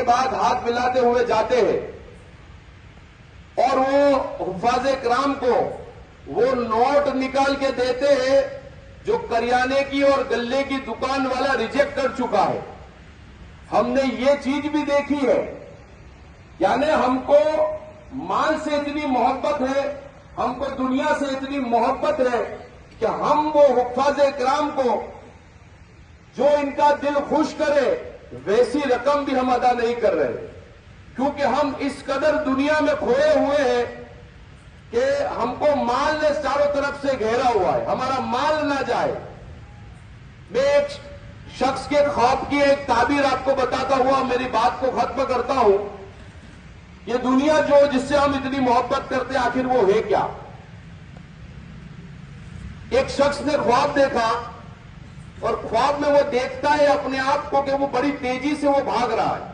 بعد ہاتھ ملاتے ہوئے جاتے ہیں اور وہ حفاظ کرام کو وہ نوٹ نکال کے دیتے ہیں جو کریانے کی اور گلے کی دکان والا ریجیکٹ کر چکا ہے. ہم نے یہ چیز بھی دیکھی ہے، یعنی ہم کو مال سے اتنی محبت ہے، ہم کو دنیا سے اتنی محبت ہے کہ ہم وہ حفاظ کرام کو جو ان کا دل خوش کرے ویسی رقم بھی ہم ادا نہیں کر رہے، کیونکہ ہم اس قدر دنیا میں کھوئے ہوئے ہیں کہ ہم کو مال نے چاروں طرف سے گھیرا ہوا ہے، ہمارا مال نہ جائے. میں ایک شخص کے خواب کی ایک تعبیر آپ کو بتاتا ہوا میری بات کو ختم کرتا ہوں. یہ دنیا جس سے ہم اتنی محبت کرتے ہیں آخر وہ ہے کیا؟ ایک شخص نے خواب دیکھا اور خواب میں وہ دیکھتا ہے اپنے آپ کو کہ وہ بڑی تیزی سے وہ بھاگ رہا ہے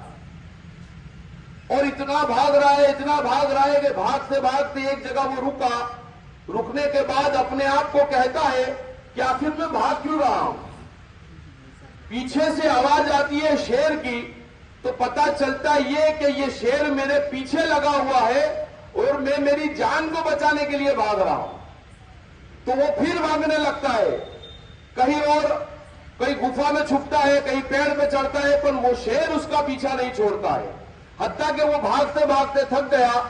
اور اتنا بھاگ رہا ہے کہ بھاگتے بھاگتے ایک جگہ وہ رکا. رکنے کے بعد اپنے آپ کو کہتا ہے کہ آخر میں بھاگ کیوں رہا ہوں؟ پیچھے سے آواز آتی ہے شیر کی، تو پتا چلتا یہ کہ یہ شیر میرے پیچھے لگا ہوا ہے اور میں میری جان کو بچانے کے لیے بھاگ رہا ہوں. تو وہ پھر بھاگنے لگتا ہے، کہیں گفا میں چھپتا ہے، کہیں پیڑ پہ چڑھتا ہے، پر وہ شیر اس کا پیچھا نہیں چھوڑتا ہے. حتیٰ کہ وہ بھاگتے بھاگتے تھک گیا،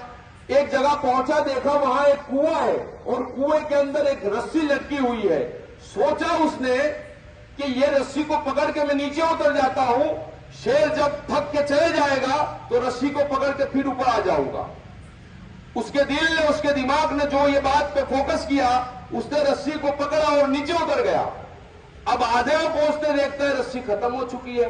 ایک جگہ پہنچا، دیکھا وہاں ایک کنواں ہے اور کنویں کے اندر ایک رسی لٹکی ہوئی ہے. سوچا اس نے کہ یہ رسی کو پکڑ کے میں نیچے اتر جاتا ہوں، شیر جب تھک کے چلے جائے گا تو رسی کو پکڑ کے پھر اوپر آ جاؤں گا. اس کے دل نے، اس کے دماغ نے جو یہ بات پہ فوکس کیا، اس نے رسی کو پکڑا اور نیچے اتر گیا. اب آدھے میں پہنچتے دیکھتا ہے رسی ختم ہو چکی ہے،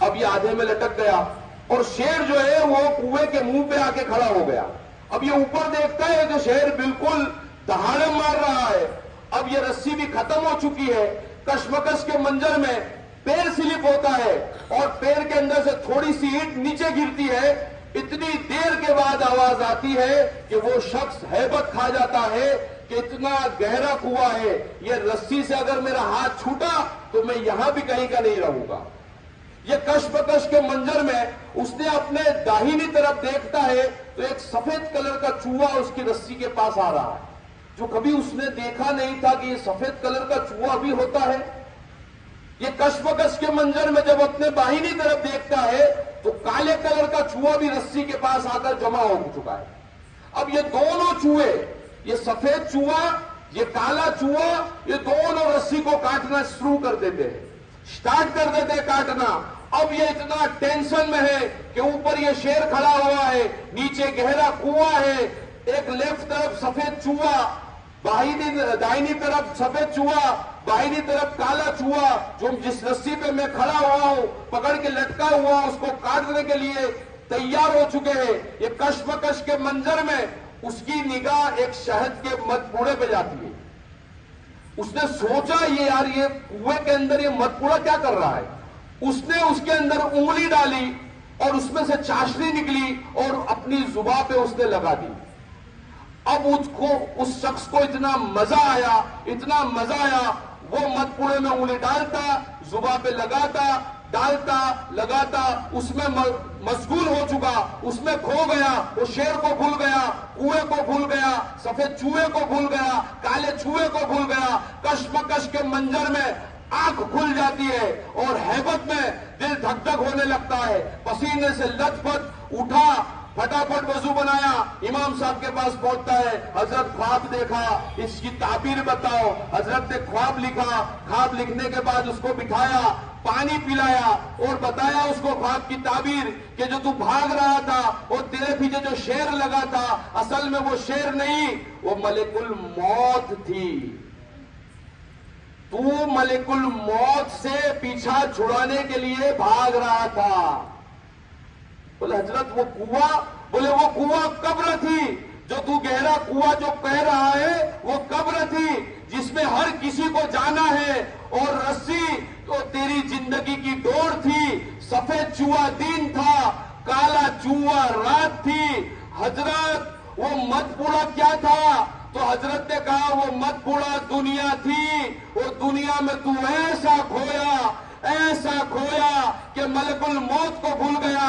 اب یہ آدھے میں لٹک گیا اور شیر جو ہے وہ کنویں کے منہ پہ آ کے کھڑا ہو گیا. اب یہ اوپر دیکھتا ہے کہ شیر بالکل دہاڑے مار رہا ہے، اب یہ رسی بھی ختم ہو چکی ہے. کشمکش کے منظر میں پیر سلپ ہوتا ہے اور پیر کے اندر سے تھوڑی سی اینٹ نیچے گرتی ہے. اتنی دیر کے بعد آواز آتی ہے کہ وہ شخص ہیبت کھا جاتا ہے کہ اتنا گہرا کنواں ہے، یہ رسی سے اگر میرا ہاتھ چھوٹا تو میں یہاں بھی کہیں کا نہیں رہوں گا. یہ کشمکش کے منظر میں اس نے اپنے داہنی طرف دیکھتا ہے تو ایک سفید کلر کا چوہا اس کی رسی کے پاس آ رہا ہے، جو کبھی اس نے دیکھا نہیں تھا کہ یہ سفید کلر کا چوہا بھی ہوتا ہے. یہ کشمکش کے منظر میں جب اپنے باہنی طرف دیکھتا ہے تو کالے کلر کا چوہا بھی رسی کے پاس آ کر جمع ہو چکا ہے. اب یہ دونوں چوہے، یہ سفید چوہا، یہ کالا چوہا، یہ دونوں رسی کو کاٹنا شروع کر دیتے ہیں، سٹارٹ کر دیتے کاٹنا. اب یہ اتنا ٹینشن میں ہے کہ اوپر یہ شیر کھڑا ہوا ہے، نیچے گہرا کنواں ہے، ایک لیفٹ طرف سفید چوہا، دائنی طرف سفید چوہا، بائنی طرف کالا چوہا، جو جس رسی پہ میں کھڑا ہوا ہوں پکڑ کے لٹکا ہوا اس کو کاٹنے کے لیے تیار ہو چکے ہیں. یہ کشمکش کے منظر میں اس کی نگاہ ایک شہد کے مدپوڑے پہ جاتی ہے. اس نے سوچا یہ کنویں کے اندر یہ مدپوڑا کیا کر رہا ہے. اس نے اس کے اندر انگلی ڈالی اور اس میں سے چاشنی نکلی اور اپنی زباں پہ اس نے لگا دی. اب اس شخص کو اتنا مزہ آیا، وہ مدپوڑے میں انگلی ڈالتا، زباں پہ لگاتا، ڈالتا، لگاتا، اس میں مشغول ہو چکا، اس میں کھو گیا. وہ شیر کو بھول گیا، کنویں کو بھول گیا، سفید چوہے کو بھول گیا، کالے چوہے کو بھول گیا. کشمکش کے منظر میں آنکھ کھل جاتی ہے اور ہیبت میں دل دھک دھک ہونے لگتا ہے. پسینے سے لت پت اٹھا، پھٹافٹ وضو بنایا، امام صاحب کے پاس پہنچتا ہے. حضرت خواب دیکھا، اس کی تعبیر بتاؤ. حضرت نے خواب لکھا، خواب لکھنے کے بعد اس کو بٹھایا، پانی پلایا اور بتایا اس کو خواب کی تعبیر کہ جو تو بھاگ رہا تھا اور تیرے پیچھے جو شیر لگا تھا اصل میں وہ شیر نہیں، وہ ملک الموت تھی. تو ملک الموت سے پیچھا چھڑانے کے لیے بھاگ رہا تھا. بولے حضرت وہ کنواں، بولے وہ کنواں قبر تھی. جو تو گہرا کنواں جو کہہ رہا ہے وہ قبر تھی جس میں ہر کسی کو جانا ہے، اور رسی تو تیری زندگی کی ڈور تھی. سفید چوہا دین تھا، کالا چوہا رات تھی. حضرت وہ مدپوڑا کیا تھا؟ تو حضرت نے کہا وہ مدپوڑا دنیا تھی، اور دنیا میں تو ایسا کھویا کہ ملک الموت کو بھول گیا.